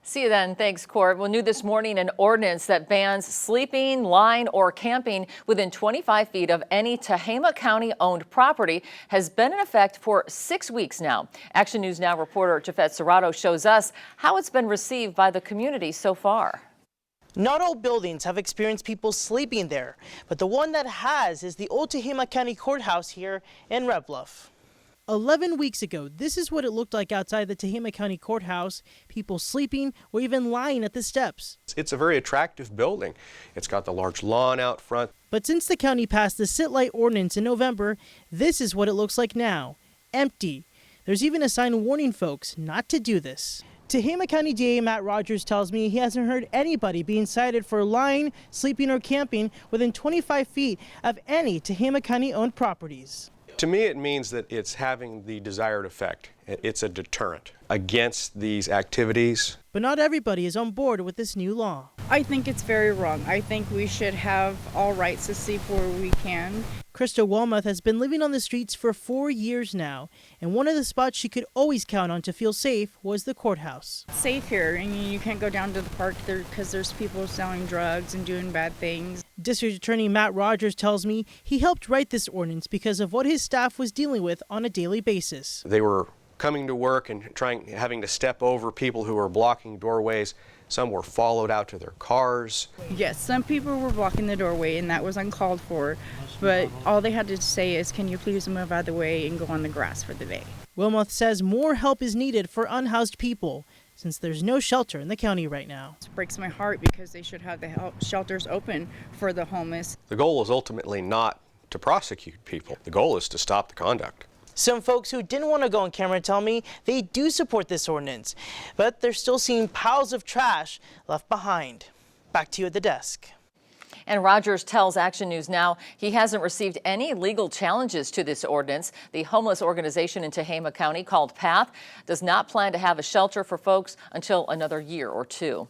See you then. Thanks, Court. Well, new this morning, an ordinance that bans sleeping, lying, or camping within 25 feet of any Tehama County-owned property has been in effect for 6 weeks now. Action News Now reporter Jafet Serrato shows us how it's been received by the community so far. Not all buildings have experienced people sleeping there, but the one that has is the old Tehama County Courthouse here in Red Bluff. 11 weeks ago, this is what it looked like outside the Tehama County Courthouse, people sleeping or even lying at the steps. It's a very attractive building. It's got the large lawn out front. But since the county passed the sit-light ordinance in November, this is what it looks like now, empty. There's even a sign warning folks not to do this. Tehama County DA Matt Rogers tells me he hasn't heard anybody being cited for lying, sleeping, or camping within 25 feet of any Tehama County-owned properties. To me, it means that it's having the desired effect. It's a deterrent against these activities. But not everybody is on board with this new law. I think it's very wrong. I think we should have all rights to sleep where we can. Krista Walmuth has been living on the streets for 4 years now, and one of the spots she could always count on to feel safe was the courthouse. It's safe here, and you can't go down to the park there because there's people selling drugs and doing bad things. District Attorney Matt Rogers tells me he helped write this ordinance because of what his staff was dealing with on a daily basis. They were coming to work and having to step over people who were blocking doorways. Some were followed out to their cars. Yes, some people were blocking the doorway, and that was uncalled for. But all they had to say is, can you please move out of the way and go on the grass for the day? Wilmoth says more help is needed for unhoused people since there's no shelter in the county right now. It breaks my heart because they should have the shelters open for the homeless. The goal is ultimately not to prosecute people. The goal is to stop the conduct. Some folks who didn't want to go on camera tell me they do support this ordinance, but they're still seeing piles of trash left behind. Back to you at the desk. And Rogers tells Action News Now he hasn't received any legal challenges to this ordinance. The homeless organization in Tehama County called PATH does not plan to have a shelter for folks until another year or two.